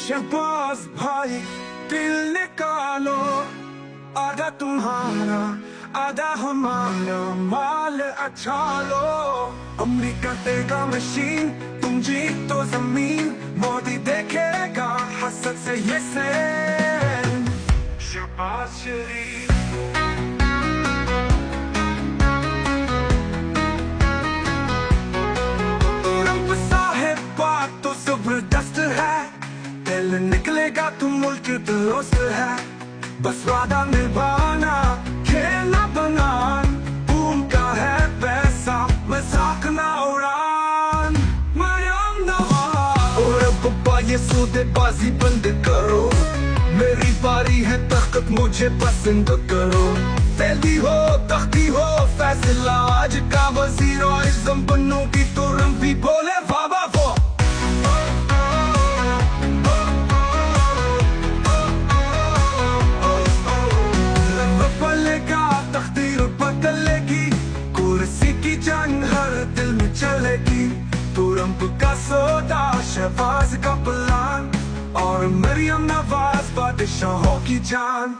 शहबाज भाई दिल निकालो, आधा तुम्हारा आधा हमारा, माल अच्छा लो। अमेरिका देगा मशीन, तुम जीत तो जमीन, मोदी देखेगा हसद से ये सेन। शहबाज शरीफ जबरदस्त है, दिल निकलेगा तो मुल्क दुरुस्त है। बस वादा निभाना, खेलना बनान, बूम का है पैसा, मजाक ना उड़ान। मरियम नवाज और बब्बा ये सौदेबाजी बंद करो, मेरी बारी है तख्त मुझे पसंद करो। फैली हो तख्ती हो फैसला आज का वजीर, और इज़्ज़म बनूंगी तो रम भी बोले बाबा वो। ट्रम्प का सौदा, शहबाज का प्लान, और मरियम नवाज बादशाहों की जान।